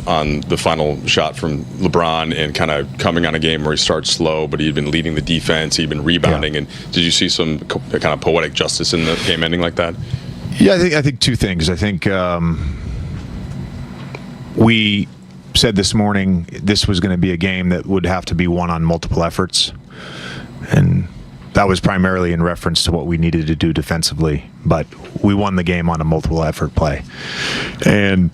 on the final shot from LeBron and kind of coming on a game where he starts slow, but he'd been leading the defense, he'd been rebounding. And did you see some kind of poetic justice in the game ending like that? Yeah, I think two things. I think we said this morning this was going to be a game that would have to be won on multiple efforts, and that was primarily in reference to what we needed to do defensively, but we won the game on a multiple effort play. And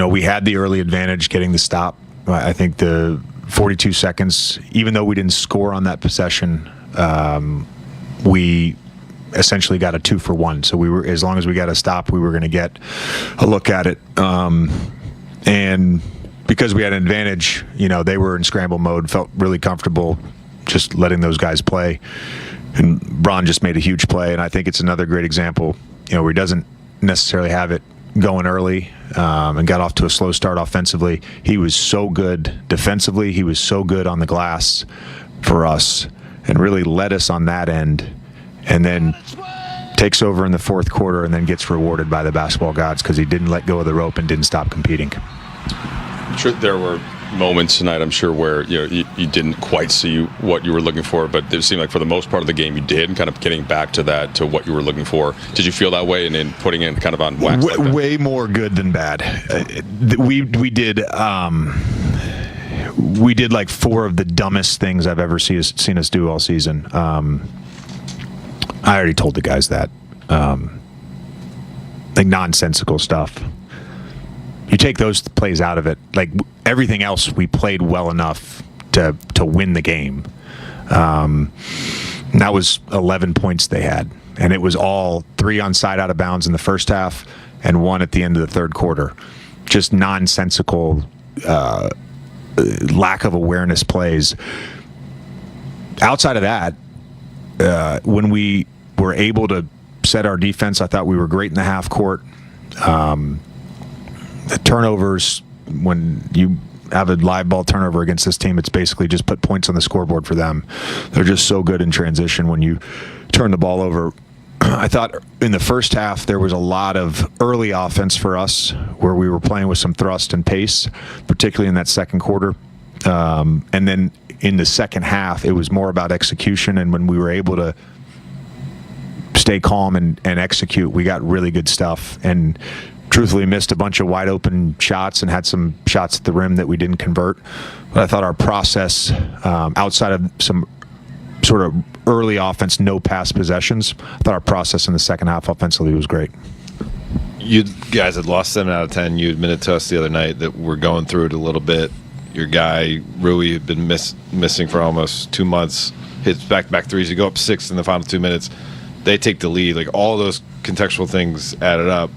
we had the early advantage getting the stop. I think the 42 seconds, even though we didn't score on that possession, we essentially got a 2-for-1. So we were, as long as we got a stop, we were going to get a look at it. And because we had an advantage, they were in scramble mode, felt really comfortable just letting those guys play. And Bron just made a huge play, and I think it's another great example, where he doesn't necessarily have it going early and got off to a slow start offensively. He was so good defensively. He was so good on the glass for us and really led us on that end, and then takes over in the fourth quarter and then gets rewarded by the basketball gods because he didn't let go of the rope and didn't stop competing. Sure, there were moments tonight, I'm sure, where you didn't quite see what you were looking for, but it seemed like for the most part of the game you did, and kind of getting back to that, to what you were looking for. Did you feel that way, and then putting in kind of on wax like that? Way more good than bad. We did like four of the dumbest things I've ever seen us do all season. I already told the guys that. Like nonsensical stuff. You take those plays out of it, like everything else, we played well enough to win the game. And that was 11 points they had, and it was all 3 onside out of bounds in the first half and 1 at the end of the third quarter. Just nonsensical, lack of awareness plays. Outside of that, when we were able to set our defense, I thought we were great in the half court. The turnovers, when you have a live ball turnover against this team, it's basically just put points on the scoreboard for them. They're just so good in transition when you turn the ball over. I thought in the first half there was a lot of early offense for us where we were playing with some thrust and pace, particularly in that second quarter. And then in the second half, it was more about execution, and when we were able to stay calm and execute, we got really good stuff. And truthfully missed a bunch of wide open shots and had some shots at the rim that we didn't convert. But I thought our process, outside of some sort of early offense, no pass possessions, I thought our process in the second half offensively was great. You guys had lost 7 out of 10. You admitted to us the other night that we're going through it a little bit. Your guy, Rui, had been missing for almost 2 months. Hits back-to-back threes. You go up 6 in the final 2 minutes. They take the lead. Like, all of those contextual things added up.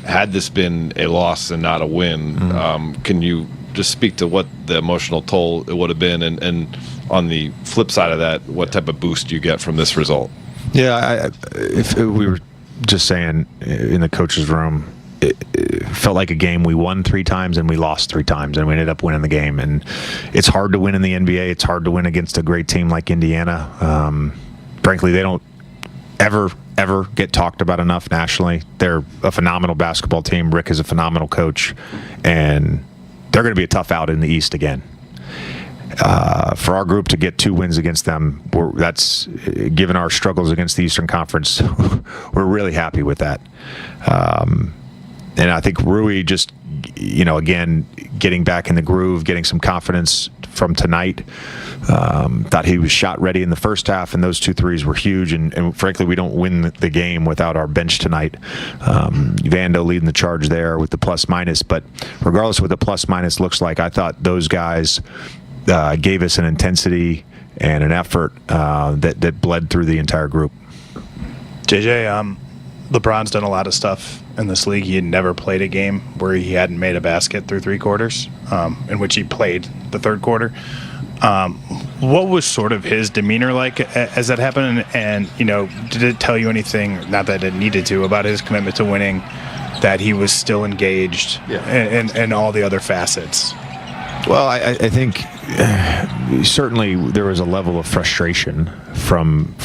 Had this been a loss and not a win, can you just speak to what the emotional toll it would have been, and on the flip side of that, what type of boost you get from this result? Yeah, if we were just saying in the coach's room, it felt like a game we won 3 times and we lost 3 times, and we ended up winning the game. And it's hard to win in the NBA. It's hard to win against a great team like Indiana. Frankly, they don't ever get talked about enough nationally. They're a phenomenal basketball team. Rick is a phenomenal coach, and they're going to be a tough out in the East again. For our group to get 2 wins against them, that's given our struggles against the Eastern Conference. We're really happy with that. And I think Rui just, again, getting back in the groove, getting some confidence from tonight. Thought he was shot ready in the first half, and those 2 threes were huge. And frankly, we don't win the game without our bench tonight. Vando leading the charge there with the plus-minus. But regardless of what the plus-minus looks like, I thought those guys gave us an intensity and an effort that bled through the entire group. JJ, LeBron's done a lot of stuff in this league. He had never played a game where he hadn't made a basket through 3 quarters, in which he played the third quarter. What was sort of his demeanor like as that happened? And did it tell you anything, not that it needed to, about his commitment to winning, that he was still engaged in all the other facets? Well, I think certainly there was a level of frustration from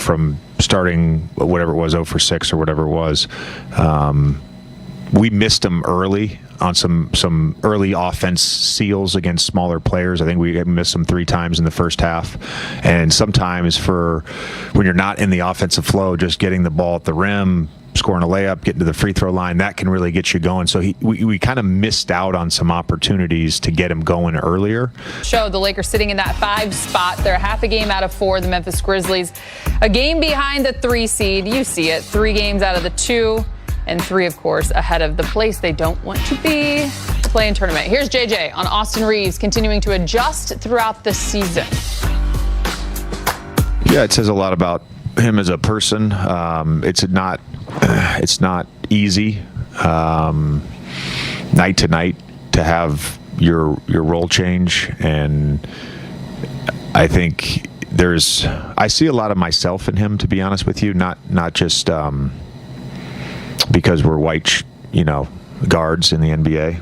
starting whatever it was, 0 for 6 or whatever it was. we missed them early on some early offense seals against smaller players. I think we missed them 3 times in the first half. And sometimes when you're not in the offensive flow, just getting the ball at the rim, scoring a layup, getting to the free throw line, that can really get you going. So we kind of missed out on some opportunities to get him going earlier. Showed the Lakers sitting in that 5 spot. They're half a game out of 4, the Memphis Grizzlies. A game behind the 3 seed. You see it. 3 games out of the 2. And 3, of course, ahead of the place they don't want to be, the play-in tournament. Here's JJ on Austin Reeves continuing to adjust throughout the season. Yeah, it says a lot about him as a person. It's not easy night to night to have your role change, and I think I see a lot of myself in him, to be honest with you, not just because we're white, guards in the NBA.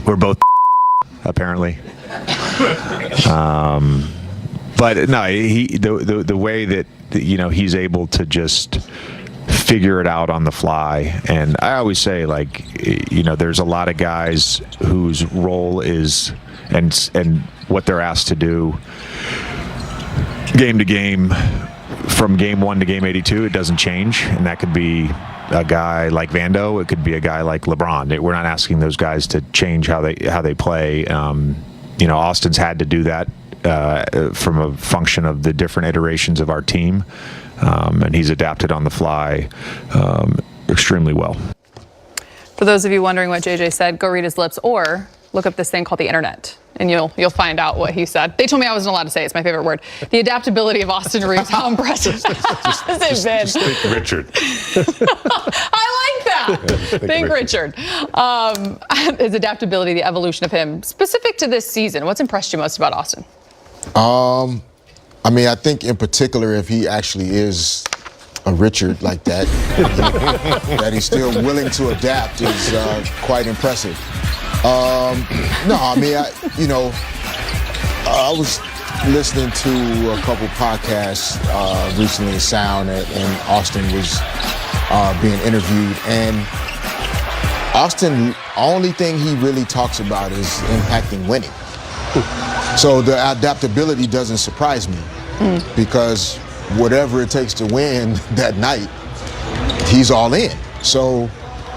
We're both apparently. But no, the way that he's able to just figure it out on the fly, and I always say, there's a lot of guys whose role is and what they're asked to do game to game. From game 1 to game 82, it doesn't change, and that could be a guy like Vando. It could be a guy like LeBron. We're not asking those guys to change how they play. Austin's had to do that from a function of the different iterations of our team, and he's adapted on the fly extremely well. For those of you wondering what JJ said, go read his lips or look up this thing called the internet, and you'll find out what he said. They told me I wasn't allowed to say it. It's my favorite word. The adaptability of Austin Reeves. How impressive has it been? Just think Richard. I like that. Think Richard. His adaptability, the evolution of him, specific to this season. What's impressed you most about Austin? I think in particular, if he actually is a Richard like that, that he's still willing to adapt is quite impressive. I was listening to a couple podcasts recently in Sound, and Austin was being interviewed. And Austin, only thing he really talks about is impacting winning. So the adaptability doesn't surprise me because whatever it takes to win that night, he's all in. So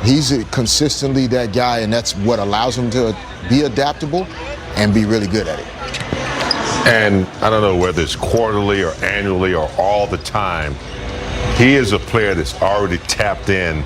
he's consistently that guy, and that's what allows him to be adaptable and be really good at it. And I don't know whether it's quarterly or annually or all the time, he is a player that's already tapped in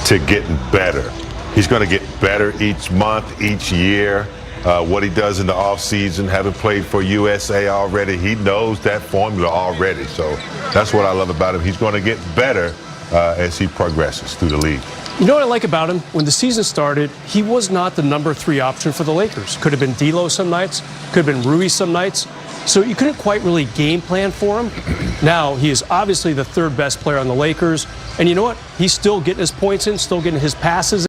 to getting better. He's going to get better each month, each year. What he does in the offseason, having played for USA already, he knows that formula already. So that's what I love about him. He's going to get better as he progresses through the league. You know what I like about him? When the season started, he was not the number 3 option for the Lakers. Could have been D'Lo some nights, could have been Rui some nights. So you couldn't quite really game plan for him. Now, he is obviously the 3rd best player on the Lakers. And you know what? He's still getting his points in, still getting his passes